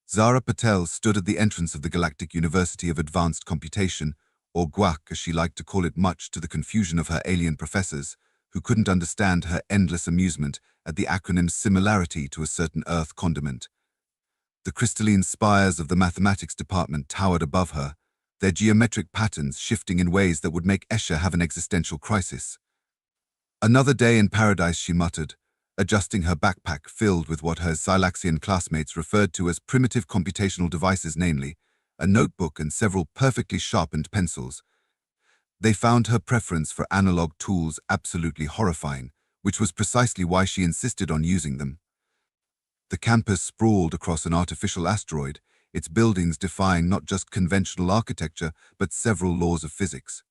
Zara Patel stood at the entrance of the Galactic University of Advanced Computation, or GUAC as she liked to call it, much to the confusion of her alien professors, who couldn't understand her endless amusement at the acronym's similarity to a certain Earth condiment. The crystalline spires of the mathematics department towered above her, their geometric patterns shifting in ways that would make Escher have an existential crisis. "Another day in paradise," she muttered, adjusting her backpack filled with what her Xylaxian classmates referred to as primitive computational devices, namely, a notebook and several perfectly sharpened pencils. They found her preference for analog tools absolutely horrifying, which was precisely why she insisted on using them. The campus sprawled across an artificial asteroid, its buildings defying not just conventional architecture, but several laws of physics.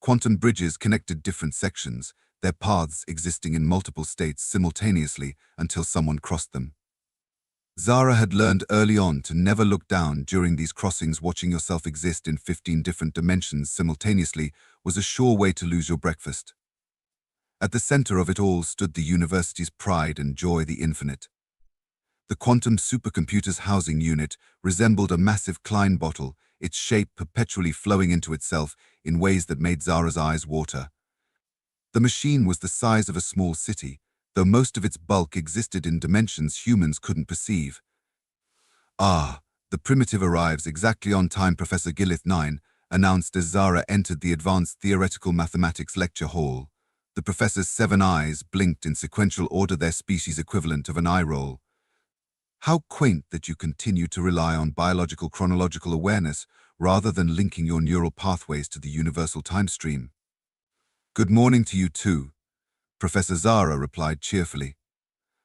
Quantum bridges connected different sections, their paths existing in multiple states simultaneously until someone crossed them. Zara had learned early on to never look down during these crossings. Watching yourself exist in 15 different dimensions simultaneously was a sure way to lose your breakfast. At the center of it all stood the university's pride and joy, the infinite. The quantum supercomputer's housing unit resembled a massive Klein bottle, its shape perpetually flowing into itself in ways that made Zara's eyes water. The machine was the size of a small city, though most of its bulk existed in dimensions humans couldn't perceive. "Ah, the primitive arrives exactly on time," Professor Gillith 9 announced as Zara entered the Advanced Theoretical Mathematics lecture hall. The professor's 7 eyes blinked in sequential order, their species equivalent of an eye roll. "How quaint that you continue to rely on biological chronological awareness rather than linking your neural pathways to the universal time stream." "Good morning to you too," Professor Zara replied cheerfully.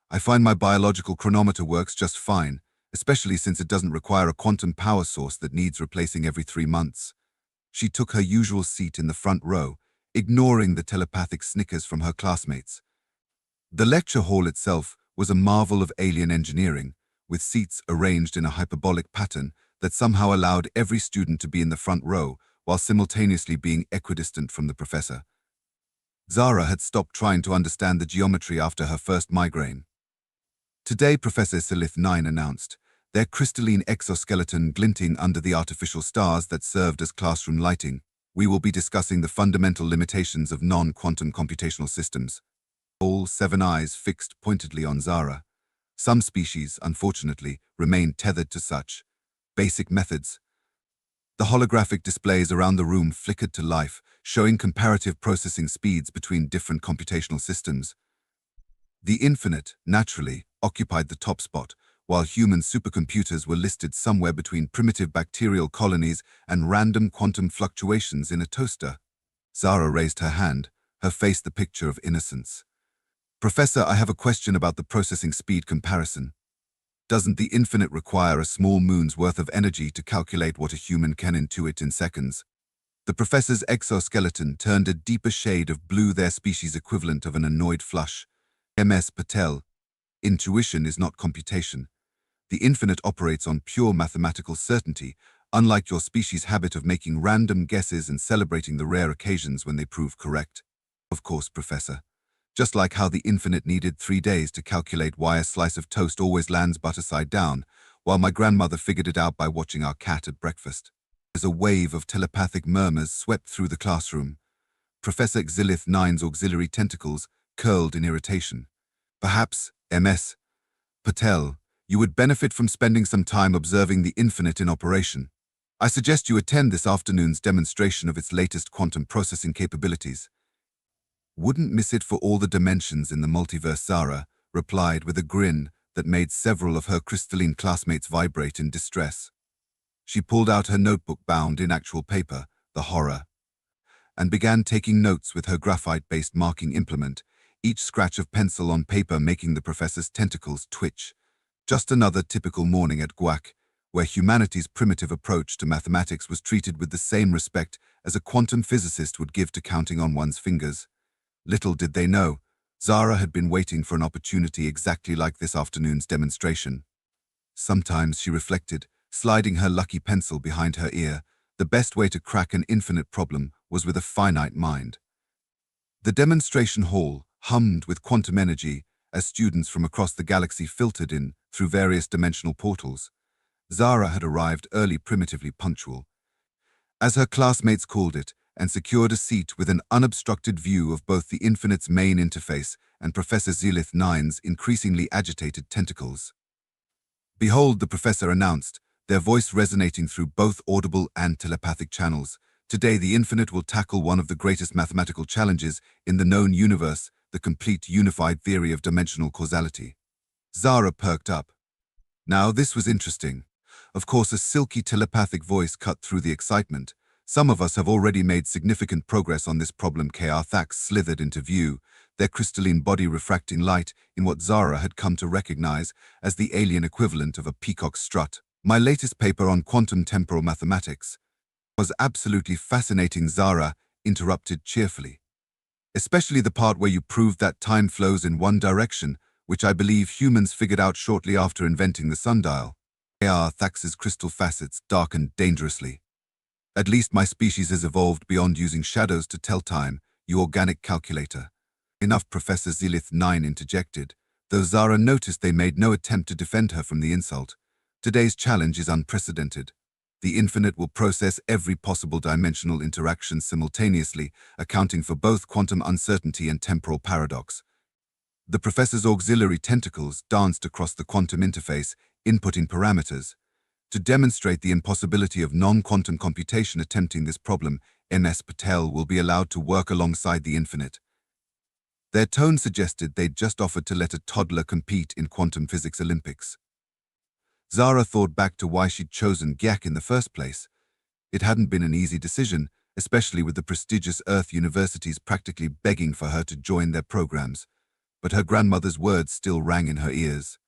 "I find my biological chronometer works just fine, especially since it doesn't require a quantum power source that needs replacing every 3 months. She took her usual seat in the front row, ignoring the telepathic snickers from her classmates. The lecture hall itself was a marvel of alien engineering, with seats arranged in a hyperbolic pattern that somehow allowed every student to be in the front row while simultaneously being equidistant from the professor. Zara had stopped trying to understand the geometry after her first migraine. "Today," Professor Silith 9 announced, their crystalline exoskeleton glinting under the artificial stars that served as classroom lighting, "we will be discussing the fundamental limitations of non-quantum computational systems." All 7 eyes fixed pointedly on Zara. Some species, unfortunately, remain tethered to such basic methods. The holographic displays around the room flickered to life, showing comparative processing speeds between different computational systems. The infinite, naturally, occupied the top spot, while human supercomputers were listed somewhere between primitive bacterial colonies and random quantum fluctuations in a toaster. Zara raised her hand, her face the picture of innocence. "Professor, I have a question about the processing speed comparison. Doesn't the infinite require a small moon's worth of energy to calculate what a human can intuit in seconds?" The professor's exoskeleton turned a deeper shade of blue, their species equivalent of an annoyed flush. "Ms. Patel, intuition is not computation. The infinite operates on pure mathematical certainty, unlike your species' habit of making random guesses and celebrating the rare occasions when they prove correct." "Of course, Professor. Just like how the infinite needed 3 days to calculate why a slice of toast always lands butter side down, while my grandmother figured it out by watching our cat at breakfast." As a wave of telepathic murmurs swept through the classroom, Professor Xylith 9's auxiliary tentacles curled in irritation. "Perhaps, Ms. Patel, you would benefit from spending some time observing the infinite in operation. I suggest you attend this afternoon's demonstration of its latest quantum processing capabilities." "Wouldn't miss it for all the dimensions in the multiverse," Zara replied with a grin that made several of her crystalline classmates vibrate in distress. She pulled out her notebook bound in actual paper, the horror, and began taking notes with her graphite-based marking implement, each scratch of pencil on paper making the professor's tentacles twitch. Just another typical morning at GUAC, where humanity's primitive approach to mathematics was treated with the same respect as a quantum physicist would give to counting on one's fingers. Little did they know, Zara had been waiting for an opportunity exactly like this afternoon's demonstration. Sometimes, she reflected, sliding her lucky pencil behind her ear, the best way to crack an infinite problem was with a finite mind. The demonstration hall hummed with quantum energy as students from across the galaxy filtered in through various dimensional portals. Zara had arrived early, primitively punctual, as her classmates called it, and secured a seat with an unobstructed view of both the Infinite's main interface and Professor Zelith Nine's increasingly agitated tentacles. "Behold," the professor announced, their voice resonating through both audible and telepathic channels. "Today the Infinite will tackle one of the greatest mathematical challenges in the known universe, the complete unified theory of dimensional causality." Zara perked up. Now this was interesting. Of course, a silky telepathic voice cut through the excitement. "Some of us have already made significant progress on this problem." Outsmarts slithered into view, their crystalline body refracting light in what Zara had come to recognize as the alien equivalent of a peacock's strut. "My latest paper on quantum temporal mathematics was absolutely fascinating," Zara interrupted cheerfully. "Especially the part where you proved that time flows in one direction, which I believe humans figured out shortly after inventing the sundial." Thax's crystal facets darkened dangerously. "At least my species has evolved beyond using shadows to tell time, you organic calculator." "Enough," Professor Zelith 9 interjected, though Zara noticed they made no attempt to defend her from the insult. "Today's challenge is unprecedented. The Infinite will process every possible dimensional interaction simultaneously, accounting for both quantum uncertainty and temporal paradox." The professor's auxiliary tentacles danced across the quantum interface, inputting parameters. "To demonstrate the impossibility of non-quantum computation attempting this problem, Ms. Patel will be allowed to work alongside the Infinite." Their tone suggested they'd just offered to let a toddler compete in quantum physics Olympics. Zara thought back to why she'd chosen GIAC in the first place. It hadn't been an easy decision, especially with the prestigious Earth universities practically begging for her to join their programs. But her grandmother's words still rang in her ears.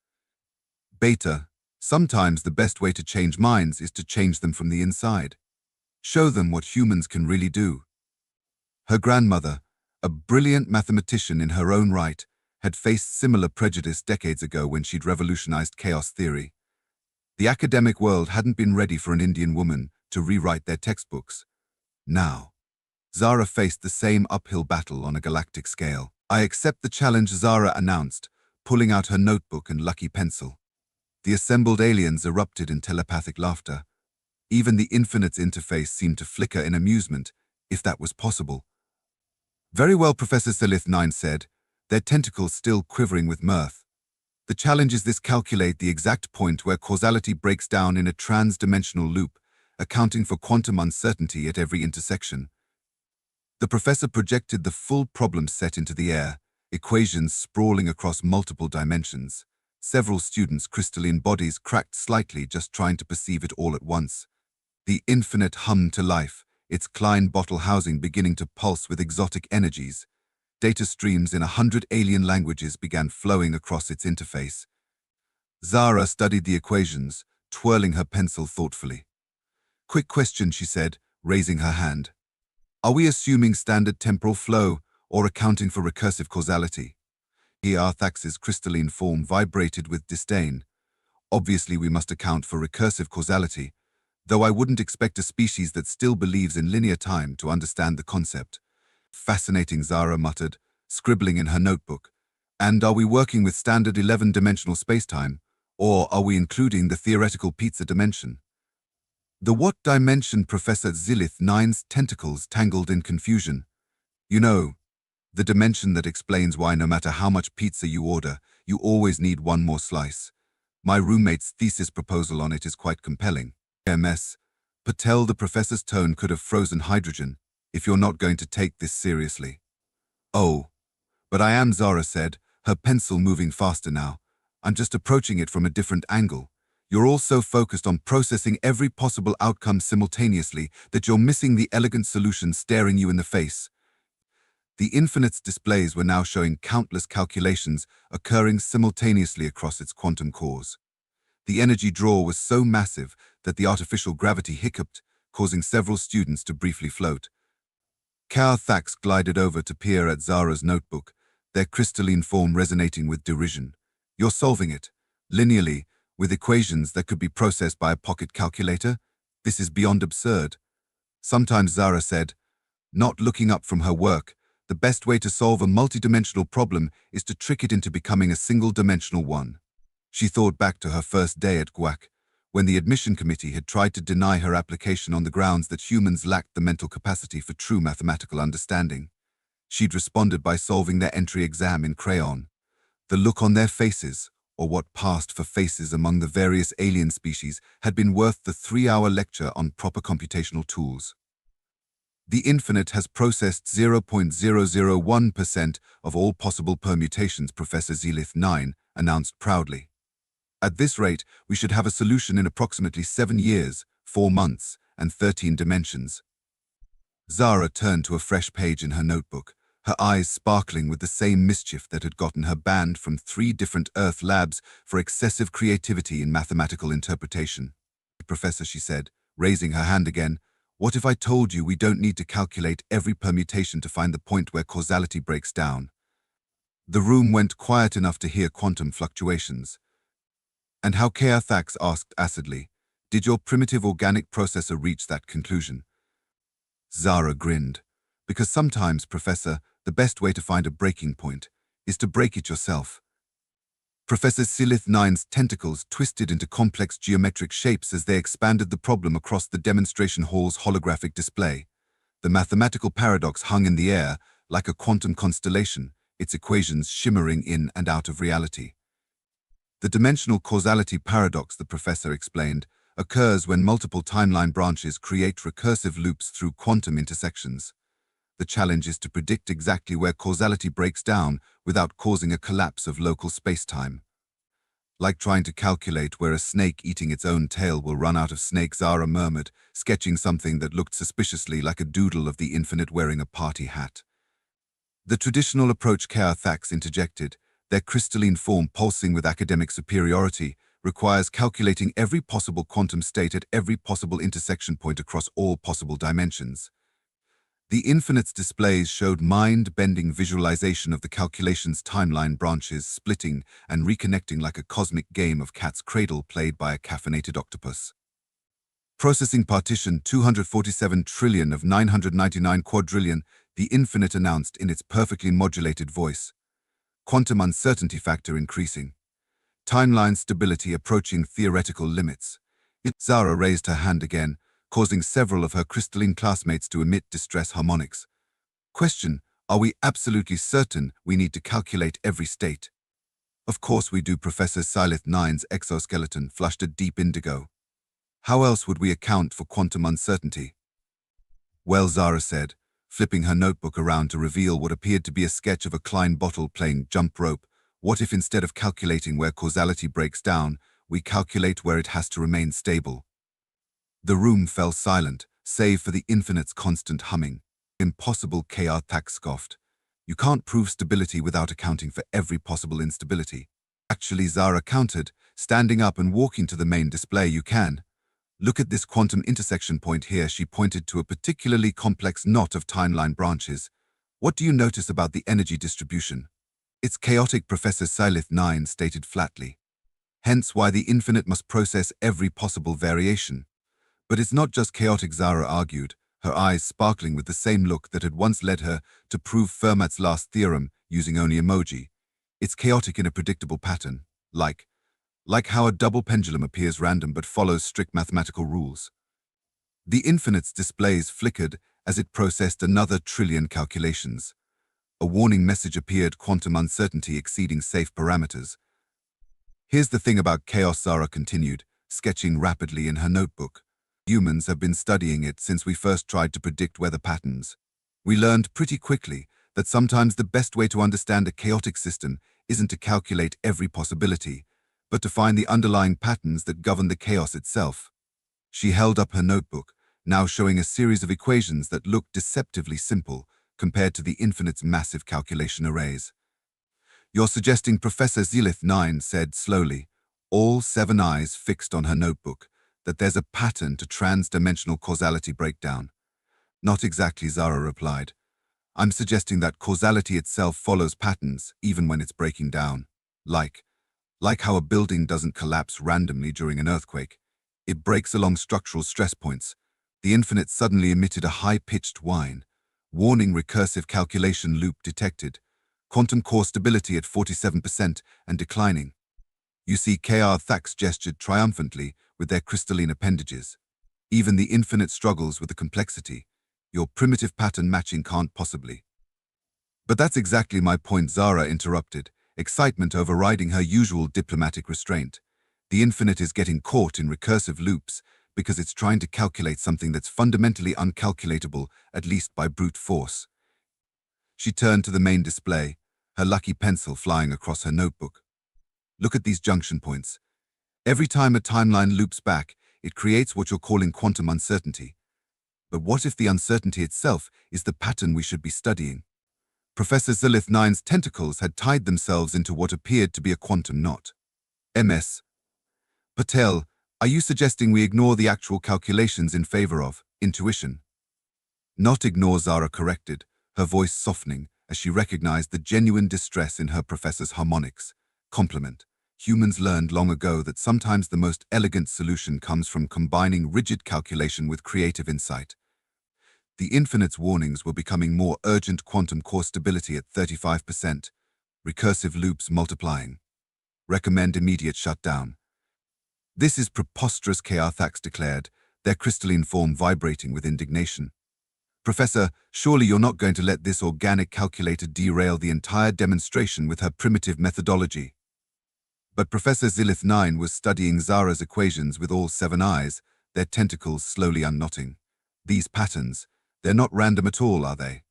"Beta, sometimes the best way to change minds is to change them from the inside. Show them what humans can really do." Her grandmother, a brilliant mathematician in her own right, had faced similar prejudice decades ago when she'd revolutionized chaos theory. The academic world hadn't been ready for an Indian woman to rewrite their textbooks. Now, Zara faced the same uphill battle on a galactic scale. "I accept the challenge," Zara announced, pulling out her notebook and lucky pencil. The assembled aliens erupted in telepathic laughter. Even the Infinite's interface seemed to flicker in amusement, if that was possible. "Very well," Professor Zelith 9 said, their tentacles still quivering with mirth. "The challenge is this: calculate the exact point where causality breaks down in a trans-dimensional loop, accounting for quantum uncertainty at every intersection." The professor projected the full problem set into the air, equations sprawling across multiple dimensions. Several students' crystalline bodies cracked slightly just trying to perceive it all at once. The Infinite hummed to life, its Klein bottle housing beginning to pulse with exotic energies. Data streams in 100 alien languages began flowing across its interface. Zara studied the equations, twirling her pencil thoughtfully. "Quick question," she said, raising her hand. "Are we assuming standard temporal flow or accounting for recursive causality?" Thax's crystalline form vibrated with disdain. "Obviously we must account for recursive causality, though I wouldn't expect a species that still believes in linear time to understand the concept." "Fascinating," Zara muttered, scribbling in her notebook. "And are we working with standard 11-dimensional spacetime, or are we including the theoretical pizza dimension?" "The what dimension?" Professor Zelith 9's tentacles tangled in confusion. "You know, the dimension that explains why no matter how much pizza you order, you always need one more slice. My roommate's thesis proposal on it is quite compelling." "Ms. Patel," the professor's tone could have frozen hydrogen, "if you're not going to take this seriously." "Oh, but I am," Zara said, her pencil moving faster now. "I'm just approaching it from a different angle. You're all so focused on processing every possible outcome simultaneously that you're missing the elegant solution staring you in the face." The Infinite's displays were now showing countless calculations occurring simultaneously across its quantum cores. The energy draw was so massive that the artificial gravity hiccuped, causing several students to briefly float. Thax glided over to peer at Zara's notebook, their crystalline form resonating with derision. "You're solving it, linearly, with equations that could be processed by a pocket calculator? This is beyond absurd." "Sometimes," Zara said, not looking up from her work, "the best way to solve a multidimensional problem is to trick it into becoming a single-dimensional one." She thought back to her first day at GUAC, When the admission committee had tried to deny her application on the grounds that humans lacked the mental capacity for true mathematical understanding, she'd responded by solving their entry exam in crayon. The look on their faces, or what passed for faces among the various alien species, had been worth the 3-hour lecture on proper computational tools. The infinite has processed 0.001% of all possible permutations, Professor Zelith-9 announced proudly. At this rate, we should have a solution in approximately 7 years, 4 months, and 13 dimensions. Zara turned to a fresh page in her notebook, her eyes sparkling with the same mischief that had gotten her banned from 3 different Earth labs for excessive creativity in mathematical interpretation. Professor, she said, raising her hand again, what if I told you we don't need to calculate every permutation to find the point where causality breaks down? The room went quiet enough to hear quantum fluctuations. And how Outsmarts asked acidly, did your primitive organic processor reach that conclusion? Zara grinned. Because sometimes, Professor, the best way to find a breaking point is to break it yourself. Professor Zelith-9's tentacles twisted into complex geometric shapes as they expanded the problem across the demonstration hall's holographic display. The mathematical paradox hung in the air like a quantum constellation, its equations shimmering in and out of reality. The dimensional causality paradox, the professor explained, occurs when multiple timeline branches create recursive loops through quantum intersections. The challenge is to predict exactly where causality breaks down without causing a collapse of local space-time. Like trying to calculate where a snake eating its own tail will run out of snake, Zara murmured, sketching something that looked suspiciously like a doodle of the infinite wearing a party hat. The traditional approach, Outsmarts interjected, their crystalline form pulsing with academic superiority, requires calculating every possible quantum state at every possible intersection point across all possible dimensions. The infinite's displays showed mind-bending visualization of the calculation's timeline branches splitting and reconnecting like a cosmic game of cat's cradle played by a caffeinated octopus. Processing partition 247 trillion of 999 quadrillion, the infinite announced in its perfectly modulated voice. Quantum uncertainty factor increasing. Timeline stability approaching theoretical limits. Zara raised her hand again, causing several of her crystalline classmates to emit distress harmonics. Question, are we absolutely certain we need to calculate every state? Of course we do. Professor Zelith-9's exoskeleton flushed a deep indigo. How else would we account for quantum uncertainty? Well, Zara said, flipping her notebook around to reveal what appeared to be a sketch of a Klein bottle playing jump rope. What if instead of calculating where causality breaks down, we calculate where it has to remain stable? The room fell silent, save for the infinite's constant humming. Impossible, Outsmarts scoffed. You can't prove stability without accounting for every possible instability. Actually, Zara countered, standing up and walking to the main display. You can. Look at this quantum intersection point here. She pointed to a particularly complex knot of timeline branches. What do you notice about the energy distribution? It's chaotic, Professor Zelith-9 stated flatly. Hence why the infinite must process every possible variation. But it's not just chaotic, Zara argued, her eyes sparkling with the same look that had once led her to prove Fermat's last theorem using only emoji. It's chaotic in a predictable pattern, like how a double pendulum appears random but follows strict mathematical rules. The infinite's displays flickered as it processed another trillion calculations. A warning message appeared, quantum uncertainty exceeding safe parameters. Here's the thing about chaos, Zara continued, sketching rapidly in her notebook. Humans have been studying it since we first tried to predict weather patterns. We learned pretty quickly that sometimes the best way to understand a chaotic system isn't to calculate every possibility, but to find the underlying patterns that govern the chaos itself. She held up her notebook, now showing a series of equations that looked deceptively simple compared to the infinite's massive calculation arrays. You're suggesting, Professor Zelith-9 said slowly, all 7 eyes fixed on her notebook, that there's a pattern to trans-dimensional causality breakdown. Not exactly, Zara replied. I'm suggesting that causality itself follows patterns even when it's breaking down. Like how a building doesn't collapse randomly during an earthquake. It breaks along structural stress points. The infinite suddenly emitted a high-pitched whine. Warning, recursive calculation loop detected. Quantum core stability at 47% and declining. You see, Outsmarts gestured triumphantly with their crystalline appendages. Even the infinite struggles with the complexity. Your primitive pattern matching can't possibly. But that's exactly my point, Zara interrupted, excitement overriding her usual diplomatic restraint. The infinite is getting caught in recursive loops because it's trying to calculate something that's fundamentally uncalculatable, at least by brute force. She turned to the main display, her lucky pencil flying across her notebook. Look at these junction points. Every time a timeline loops back, it creates what you're calling quantum uncertainty. But what if the uncertainty itself is the pattern we should be studying? Professor Zilith Nine's tentacles had tied themselves into what appeared to be a quantum knot. MS. Patel, are you suggesting we ignore the actual calculations in favor of intuition? Not ignore, Zara corrected, her voice softening as she recognized the genuine distress in her professor's harmonics. Compliment. Humans learned long ago that sometimes the most elegant solution comes from combining rigid calculation with creative insight. The infinite's warnings were becoming more urgent. Quantum core stability at 35%. Recursive loops multiplying. Recommend immediate shutdown. This is preposterous, Outsmarts declared, their crystalline form vibrating with indignation. Professor, surely you're not going to let this organic calculator derail the entire demonstration with her primitive methodology. But Professor Zilith 9 was studying Zara's equations with all 7 eyes, their tentacles slowly unknotting. These patterns, they're not random at all, are they?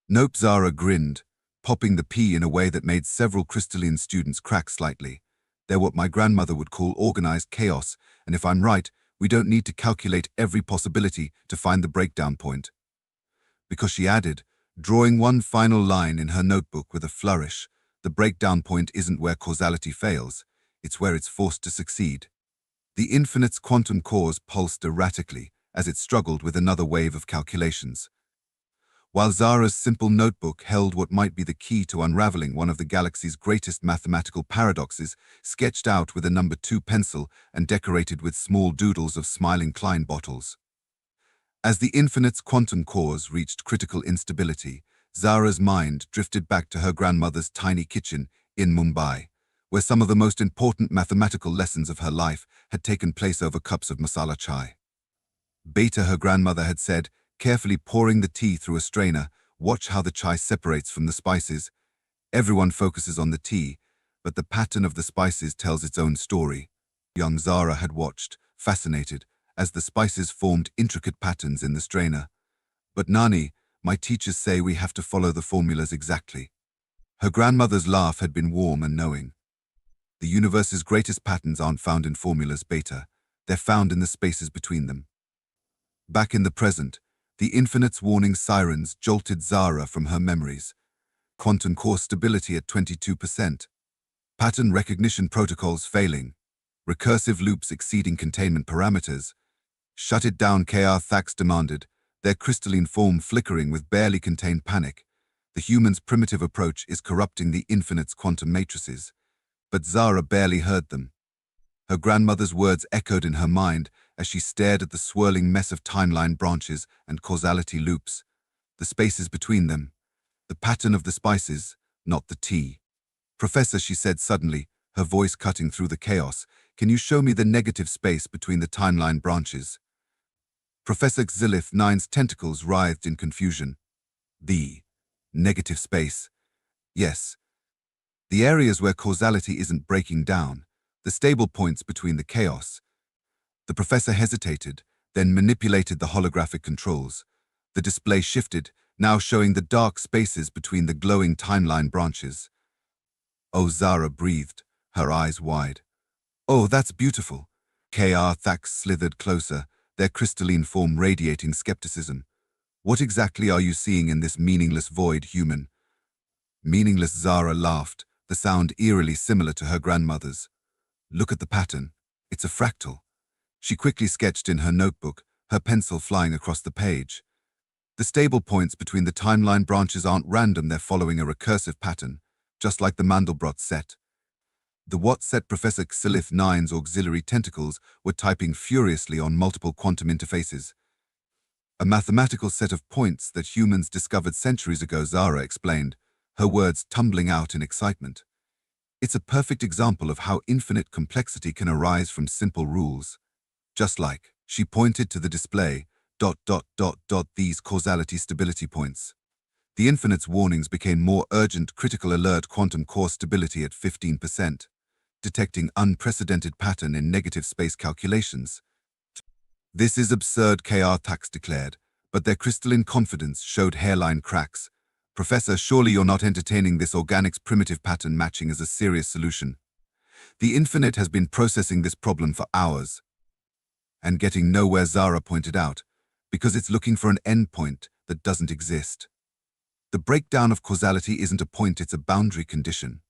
Nope, Zara grinned, popping the P in a way that made several crystalline students crack slightly. They're what my grandmother would call organized chaos, and if I'm right, we don't need to calculate every possibility to find the breakdown point. Because she added, drawing one final line in her notebook with a flourish, the breakdown point isn't where causality fails, it's where it's forced to succeed. The infinite's quantum cores pulsed erratically as it struggled with another wave of calculations. While Zara's simple notebook held what might be the key to unraveling one of the galaxy's greatest mathematical paradoxes, sketched out with a number 2 pencil and decorated with small doodles of smiling Klein bottles. As the infinite's quantum cores reached critical instability, Zara's mind drifted back to her grandmother's tiny kitchen in Mumbai, where some of the most important mathematical lessons of her life had taken place over cups of masala chai. Beta, her grandmother had said, carefully pouring the tea through a strainer, watch how the chai separates from the spices. Everyone focuses on the tea, but the pattern of the spices tells its own story. Young Zara had watched, fascinated, as the spices formed intricate patterns in the strainer. But Nani, my teachers say we have to follow the formulas exactly. Her grandmother's laugh had been warm and knowing. The universe's greatest patterns aren't found in formulas, Beta. They're found in the spaces between them. Back in the present, the infinite's warning sirens jolted Zara from her memories. Quantum core stability at 22%. Pattern recognition protocols failing. Recursive loops exceeding containment parameters. Shut it down, Outsmarts demanded, their crystalline form flickering with barely contained panic. The human's primitive approach is corrupting the infinite's quantum matrices. But Zara barely heard them. Her grandmother's words echoed in her mind as she stared at the swirling mess of timeline branches and causality loops. The spaces between them. The pattern of the spices, not the tea. Professor, she said suddenly, her voice cutting through the chaos, can you show me the negative space between the timeline branches? Professor Zilith Nine's tentacles writhed in confusion. The negative space. Yes. The areas where causality isn't breaking down, the stable points between the chaos. The professor hesitated, then manipulated the holographic controls. The display shifted, now showing the dark spaces between the glowing timeline branches. Oh, Zara breathed, her eyes wide. Oh, that's beautiful. Outsmarts slithered closer, their crystalline form radiating skepticism. What exactly are you seeing in this meaningless void, human? Meaningless, Zara laughed, the sound eerily similar to her grandmother's. Look at the pattern. It's a fractal. She quickly sketched in her notebook, her pencil flying across the page. The stable points between the timeline branches aren't random, they're following a recursive pattern, just like the Mandelbrot set. The what set? Professor Zilith Nine's auxiliary tentacles were typing furiously on multiple quantum interfaces. A mathematical set of points that humans discovered centuries ago, Zara explained, her words tumbling out in excitement. It's a perfect example of how infinite complexity can arise from simple rules. Just like, she pointed to the display, these causality stability points. The infinite's warnings became more urgent. Critical alert quantum core stability at 15%, detecting unprecedented pattern in negative space calculations. This is absurd, Outsmarts declared, but their crystalline confidence showed hairline cracks. Professor, surely you're not entertaining this organics primitive pattern matching as a serious solution. The infinite has been processing this problem for hours and getting nowhere, Zara pointed out, because it's looking for an endpoint that doesn't exist. The breakdown of causality isn't a point, it's a boundary condition.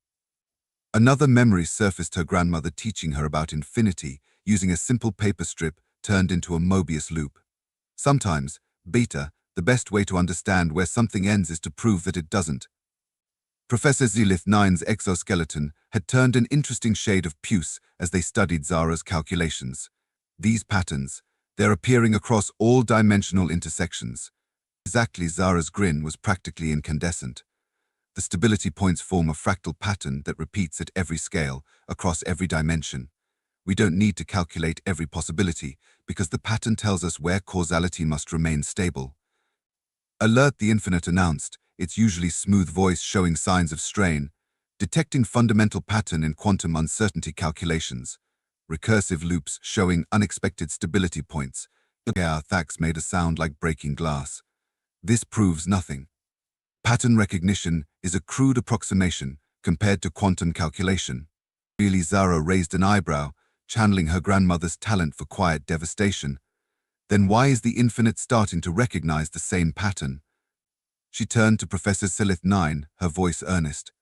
Another memory surfaced, her grandmother teaching her about infinity using a simple paper strip turned into a Mobius loop. Sometimes, beta, the best way to understand where something ends is to prove that it doesn't. Professor Zilith-9's exoskeleton had turned an interesting shade of puce as they studied Zara's calculations. These patterns, they're appearing across all dimensional intersections. Exactly, Zara's grin was practically incandescent. The stability points form a fractal pattern that repeats at every scale, across every dimension. We don't need to calculate every possibility, because the pattern tells us where causality must remain stable. Alert, the infinite announced, its usually smooth voice showing signs of strain, detecting fundamental pattern in quantum uncertainty calculations. Recursive loops showing unexpected stability points. Outsmarts made a sound like breaking glass. This proves nothing. Pattern recognition is a crude approximation compared to quantum calculation. Really, Zara raised an eyebrow, channeling her grandmother's talent for quiet devastation. Then why is the infinite starting to recognize the same pattern? She turned to Professor Zilith-9, her voice earnest.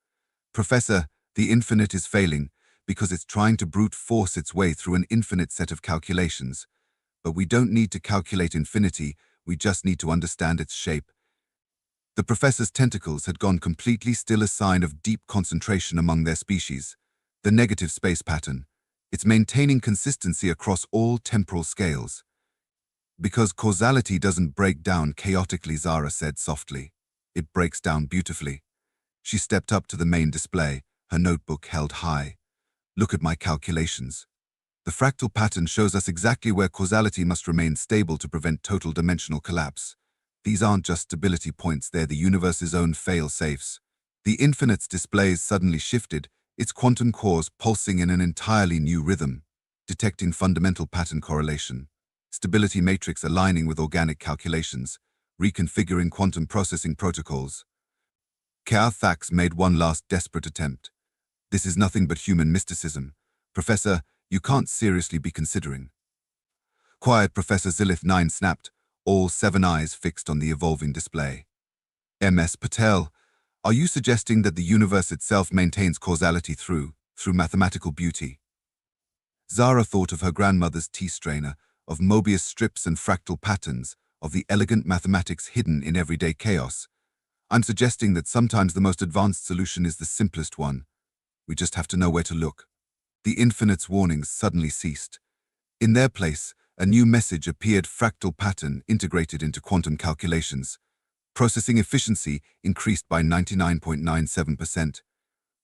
Professor, the infinite is failing because it's trying to brute force its way through an infinite set of calculations. But we don't need to calculate infinity, we just need to understand its shape. The professor's tentacles had gone completely still, a sign of deep concentration among their species. The negative space pattern. It's maintaining consistency across all temporal scales. Because causality doesn't break down chaotically, Zara said softly. It breaks down beautifully. She stepped up to the main display, her notebook held high. Look at my calculations. The fractal pattern shows us exactly where causality must remain stable to prevent total dimensional collapse. These aren't just stability points, they're the universe's own fail-safes. The infinite's displays suddenly shifted, its quantum cores pulsing in an entirely new rhythm, detecting fundamental pattern correlation, stability matrix aligning with organic calculations, reconfiguring quantum processing protocols. Outsmarts made one last desperate attempt. This is nothing but human mysticism. Professor, you can't seriously be considering. Quiet, Professor Zilith-9 snapped, all 7 eyes fixed on the evolving display. Ms. Patel, are you suggesting that the universe itself maintains causality through mathematical beauty? Zara thought of her grandmother's tea strainer, of Mobius strips and fractal patterns, of the elegant mathematics hidden in everyday chaos. I'm suggesting that sometimes the most advanced solution is the simplest one. We just have to know where to look. The infinite's warnings suddenly ceased. In their place, a new message appeared: fractal pattern integrated into quantum calculations. Processing efficiency increased by 99.97%.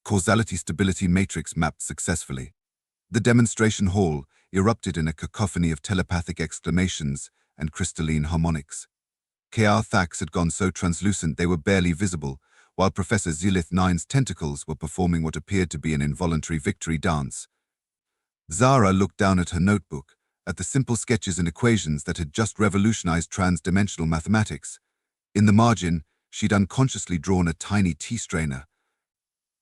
Causality stability matrix mapped successfully. The demonstration hall erupted in a cacophony of telepathic exclamations and crystalline harmonics. Outsmarts had gone so translucent they were barely visible, while Professor Zilith-9's tentacles were performing what appeared to be an involuntary victory dance. Zara looked down at her notebook, at the simple sketches and equations that had just revolutionized trans-dimensional mathematics. In the margin, she'd unconsciously drawn a tiny tea strainer.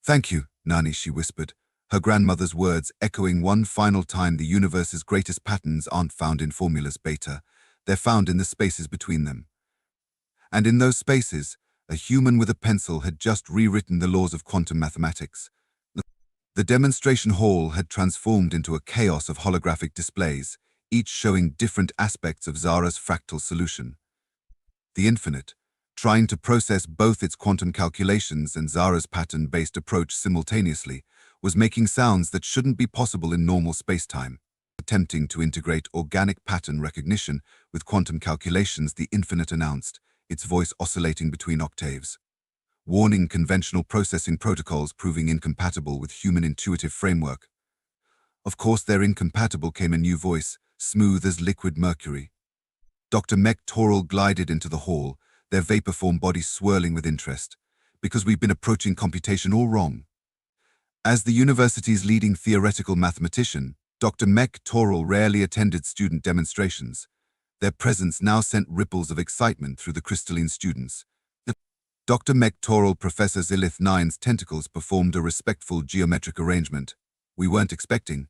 "Thank you, Nani," she whispered, her grandmother's words echoing one final time. The universe's greatest patterns aren't found in formulas, beta. They're found in the spaces between them. And in those spaces, a human with a pencil had just rewritten the laws of quantum mathematics. The demonstration hall had transformed into a chaos of holographic displays, each showing different aspects of Zara's fractal solution. The infinite, trying to process both its quantum calculations and Zara's pattern-based approach simultaneously, was making sounds that shouldn't be possible in normal spacetime. Attempting to integrate organic pattern recognition with quantum calculations, the infinite announced, its voice oscillating between octaves. warning conventional processing protocols proving incompatible with human intuitive framework. Of course, their incompatible came a new voice, smooth as liquid mercury. Dr. Mech-Toral glided into the hall, their vapor-form bodies swirling with interest. Because we've been approaching computation all wrong. As the university's leading theoretical mathematician, Dr. Mech-Toral rarely attended student demonstrations. Their presence now sent ripples of excitement through the crystalline students. Dr. Mech-Toral Professor Zilith Nine's tentacles performed a respectful geometric arrangement. We weren't expecting.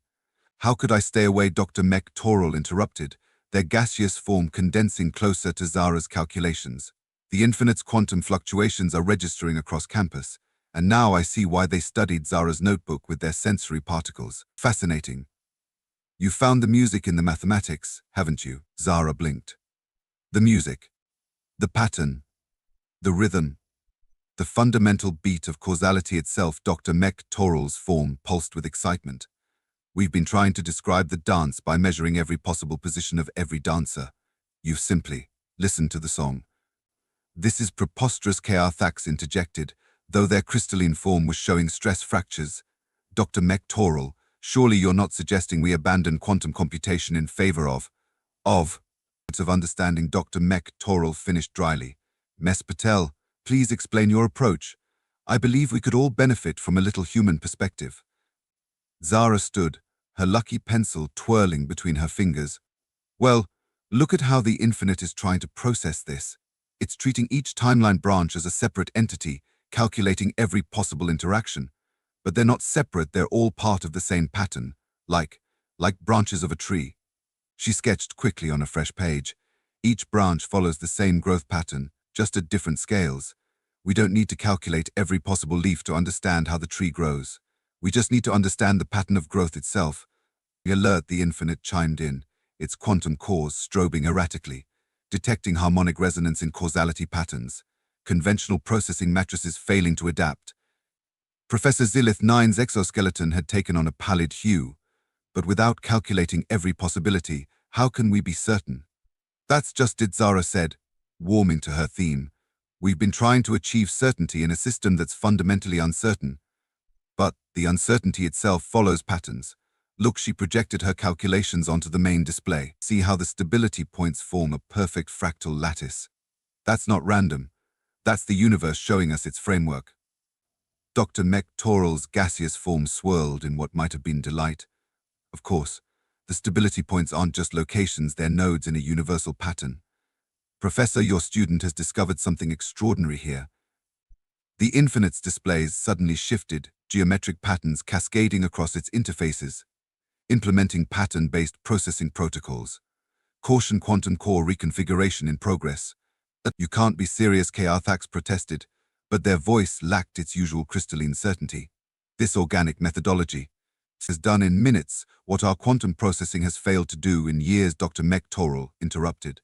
How could I stay away? Dr. Mech-Toral interrupted, their gaseous form condensing closer to Zara's calculations. The infinite's quantum fluctuations are registering across campus, and now I see why they studied Zara's notebook with their sensory particles. Fascinating. You found the music in the mathematics, haven't you? Zara blinked. The music. The pattern. The rhythm. The fundamental beat of causality itself. Dr. Mech-Toral's form pulsed with excitement. We've been trying to describe the dance by measuring every possible position of every dancer. You've simply listened to the song. This is preposterous, Outsmarts interjected, though their crystalline form was showing stress fractures. Dr. Mech-Toral, surely you're not suggesting we abandon quantum computation in favor of understanding. Dr. Mech-Toral finished dryly. Ms. Patel, please explain your approach. I believe we could all benefit from a little human perspective. Zara stood, her lucky pencil twirling between her fingers. Well, look at how the infinite is trying to process this. It's treating each timeline branch as a separate entity, calculating every possible interaction. But they're not separate, they're all part of the same pattern, like branches of a tree. She sketched quickly on a fresh page. Each branch follows the same growth pattern, just at different scales. We don't need to calculate every possible leaf to understand how the tree grows. We just need to understand the pattern of growth itself. Alert, the infinite chimed in, its quantum cores strobing erratically, detecting harmonic resonance in causality patterns, conventional processing matrices failing to adapt. Professor Zilith Nine's exoskeleton had taken on a pallid hue, but without calculating every possibility, how can we be certain? That's just it, Zara said, warming to her theme. We've been trying to achieve certainty in a system that's fundamentally uncertain. But the uncertainty itself follows patterns. Look, she projected her calculations onto the main display. See how the stability points form a perfect fractal lattice. That's not random. That's the universe showing us its framework. Dr. Mech-Toral's gaseous form swirled in what might have been delight. Of course, the stability points aren't just locations, they're nodes in a universal pattern. Professor, your student has discovered something extraordinary here. The infinite's displays suddenly shifted, geometric patterns cascading across its interfaces, implementing pattern-based processing protocols. Caution, quantum core reconfiguration in progress. You can't be serious, Outsmarts protested, but their voice lacked its usual crystalline certainty. This organic methodology has done in minutes what our quantum processing has failed to do in years. Dr. Mech-Toral interrupted.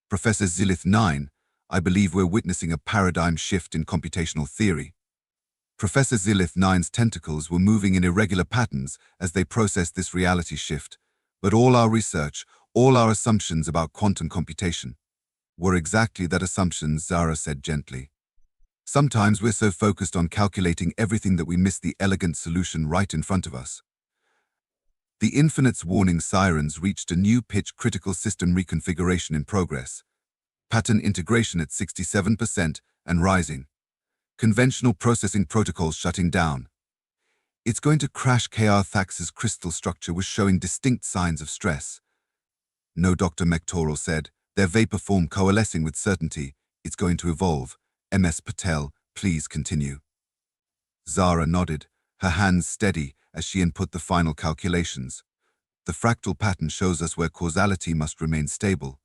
Professor Zilith Nine, I believe we're witnessing a paradigm shift in computational theory. Professor Zilith Nine's tentacles were moving in irregular patterns as they processed this reality shift, but all our research, all our assumptions about quantum computation were exactly that, assumptions, Zara said gently. Sometimes we're so focused on calculating everything that we miss the elegant solution right in front of us. The infinite's warning sirens reached a new pitch, critical system reconfiguration in progress. Pattern integration at 67% and rising. Conventional processing protocols shutting down. It's going to crash. Outsmarts' crystal structure was showing distinct signs of stress. No, Dr. Mech-Toral said, their vapor form coalescing with certainty. It's going to evolve. Ms. Patel, please continue. Zara nodded, her hands steady as she input the final calculations. The fractal pattern shows us where causality must remain stable.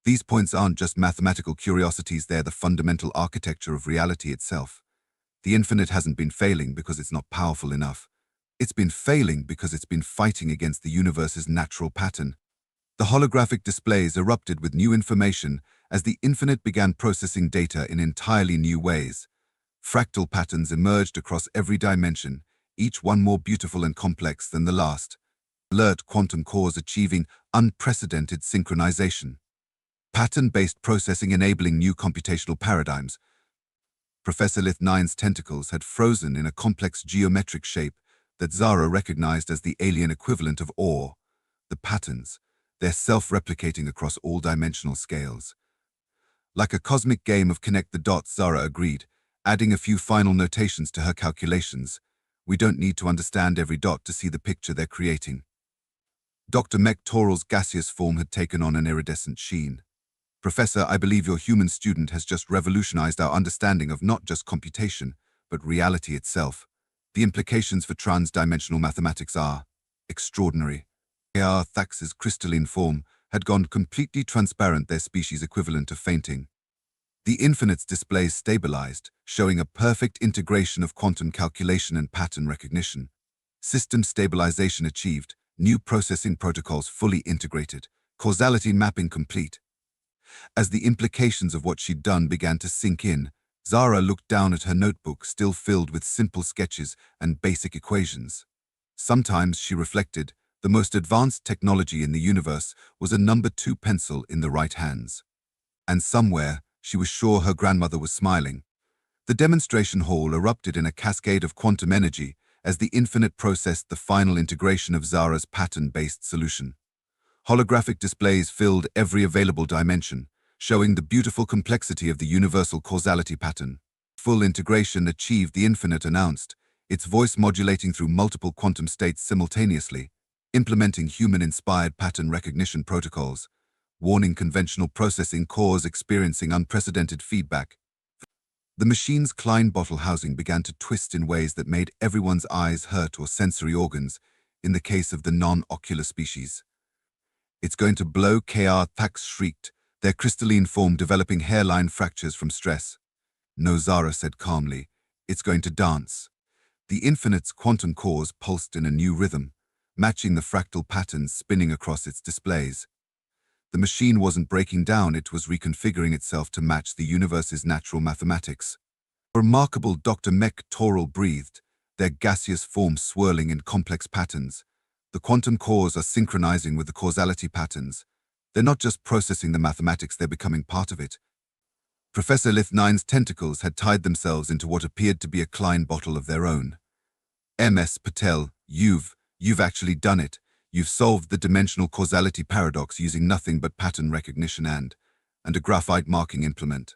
These points aren't just mathematical curiosities, they're the fundamental architecture of reality itself. The infinite hasn't been failing because it's not powerful enough. It's been failing because it's been fighting against the universe's natural pattern. The holographic displays erupted with new information as the infinite began processing data in entirely new ways. Fractal patterns emerged across every dimension, each one more beautiful and complex than the last. Alert, quantum cores achieving unprecedented synchronization. Pattern-based processing enabling new computational paradigms. Professor Lith-9's tentacles had frozen in a complex geometric shape that Zara recognized as the alien equivalent of ore. The patterns, they're self-replicating across all dimensional scales. Like a cosmic game of connect the dots, Zara agreed, adding a few final notations to her calculations. We don't need to understand every dot to see the picture they're creating. Dr. Mech-Toral's gaseous form had taken on an iridescent sheen. Professor, I believe your human student has just revolutionized our understanding of not just computation, but reality itself. The implications for trans-dimensional mathematics are extraordinary. Thax's crystalline form had gone completely transparent, their species equivalent to fainting. The Infinite's display stabilized, showing a perfect integration of quantum calculation and pattern recognition. System stabilization achieved, new processing protocols fully integrated, causality mapping complete. As the implications of what she'd done began to sink in, Zara looked down at her notebook, still filled with simple sketches and basic equations. Sometimes, she reflected, the most advanced technology in the universe was a number 2 pencil in the right hands. And somewhere, she was sure her grandmother was smiling. The demonstration hall erupted in a cascade of quantum energy as the Infinite processed the final integration of Zara's pattern-based solution. Holographic displays filled every available dimension, showing the beautiful complexity of the universal causality pattern. Full integration achieved, the Infinite announced, its voice modulating through multiple quantum states simultaneously, implementing human-inspired pattern recognition protocols, warning conventional processing cores experiencing unprecedented feedback. The machine's Klein bottle housing began to twist in ways that made everyone's eyes hurt or sensory organs, in the case of the non-ocular species. It's going to blow, Thax shrieked, their crystalline form developing hairline fractures from stress. No, Zara said calmly, it's going to dance. The Infinite's quantum cores pulsed in a new rhythm, matching the fractal patterns spinning across its displays. The machine wasn't breaking down, it was reconfiguring itself to match the universe's natural mathematics. Remarkable, Dr. Mech-Toral breathed, their gaseous form swirling in complex patterns. The quantum cores are synchronizing with the causality patterns. They're not just processing the mathematics, they're becoming part of it. Professor Lith-9's tentacles had tied themselves into what appeared to be a Klein bottle of their own. Ms. Patel, you've actually done it. You've solved the dimensional causality paradox using nothing but pattern recognition and a graphite marking implement.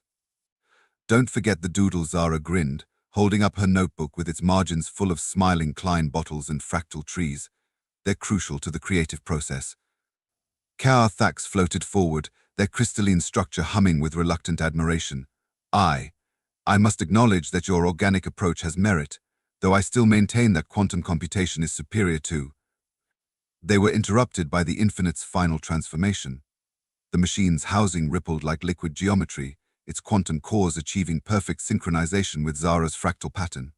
Don't forget the doodle, Zara grinned, holding up her notebook with its margins full of smiling Klein bottles and fractal trees. They're crucial to the creative process. Thax floated forward, their crystalline structure humming with reluctant admiration. I must acknowledge that your organic approach has merit, though I still maintain that quantum computation is superior to. They were interrupted by the Infinite's final transformation. The machine's housing rippled like liquid geometry, its quantum cores achieving perfect synchronization with Zara's fractal pattern.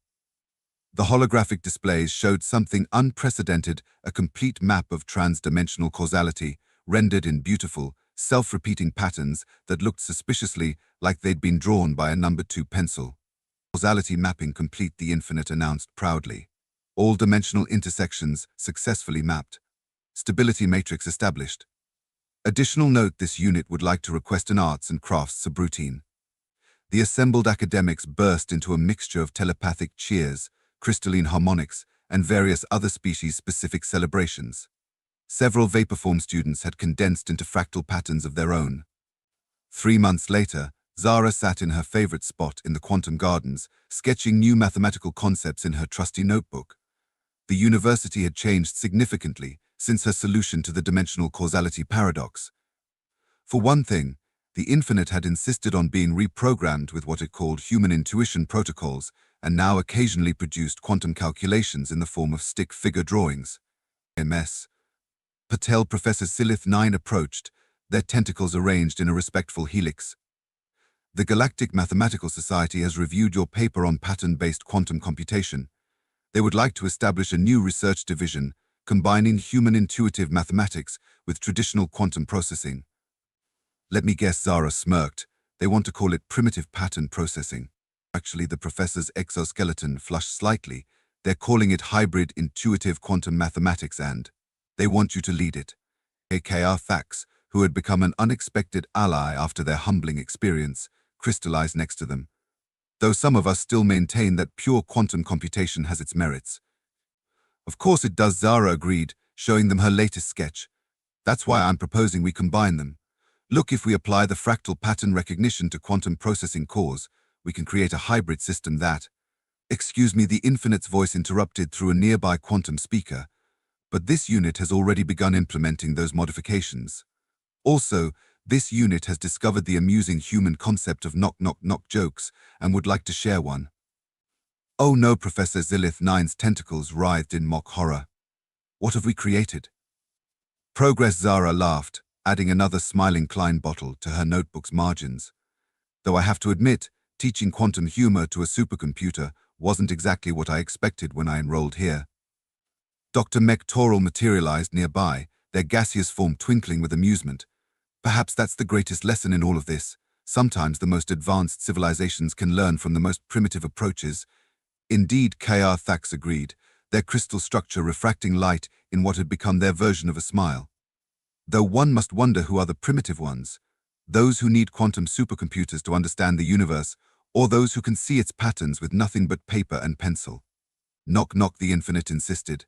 The holographic displays showed something unprecedented, a complete map of trans-dimensional causality, rendered in beautiful, self-repeating patterns that looked suspiciously like they'd been drawn by a number 2 pencil. Causality mapping complete, the Infinite announced proudly. All dimensional intersections successfully mapped. Stability matrix established. Additional note, this unit would like to request an arts and crafts subroutine. The assembled academics burst into a mixture of telepathic cheers, crystalline harmonics, and various other species-specific celebrations. Several Vaporform students had condensed into fractal patterns of their own. 3 months later, Zara sat in her favorite spot in the quantum gardens, sketching new mathematical concepts in her trusty notebook. The university had changed significantly since her solution to the dimensional causality paradox. For one thing, the Infinite had insisted on being reprogrammed with what it called human intuition protocols, and now occasionally produced quantum calculations in the form of stick figure drawings. Ms. Patel, Professor Lith-9 approached, their tentacles arranged in a respectful helix. The Galactic Mathematical Society has reviewed your paper on pattern-based quantum computation. They would like to establish a new research division, combining human intuitive mathematics with traditional quantum processing. Let me guess, Zara smirked. They want to call it primitive pattern processing. Actually, the professor's exoskeleton flushed slightly. They're calling it hybrid intuitive quantum mathematics, and they want you to lead it. Thax, who had become an unexpected ally after their humbling experience, crystallized next to them. though some of us still maintain that pure quantum computation has its merits. Of course it does, Zara agreed, showing them her latest sketch. That's why I'm proposing we combine them. Look, if we apply the fractal pattern recognition to quantum processing cores, we can create a hybrid system that— Excuse me, the Infinite's voice interrupted through a nearby quantum speaker, but this unit has already begun implementing those modifications. Also, this unit has discovered the amusing human concept of knock knock knock jokes and would like to share one. Oh no, Professor Zilith Nine's tentacles writhed in mock horror. What have we created? Progress, Zara laughed, adding another smiling Klein bottle to her notebook's margins. Though I have to admit, teaching quantum humor to a supercomputer wasn't exactly what I expected when I enrolled here. Dr. Mech-Toral materialized nearby, their gaseous form twinkling with amusement. Perhaps that's the greatest lesson in all of this. Sometimes the most advanced civilizations can learn from the most primitive approaches. Indeed, K.R. Thax agreed, their crystal structure refracting light in what had become their version of a smile. Though one must wonder who are the primitive ones, those who need quantum supercomputers to understand the universe, or those who can see its patterns with nothing but paper and pencil. Knock knock, the Infinite insisted.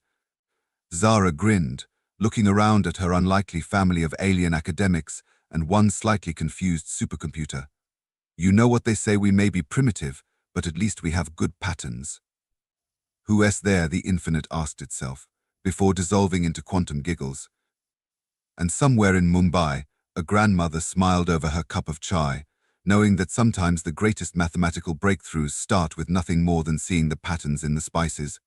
Zara grinned, looking around at her unlikely family of alien academics and one slightly confused supercomputer. You know what they say, we may be primitive, but at least we have good patterns. Who's there, the Infinite asked itself, before dissolving into quantum giggles. And somewhere in Mumbai, a grandmother smiled over her cup of chai, knowing that sometimes the greatest mathematical breakthroughs start with nothing more than seeing the patterns in the spices.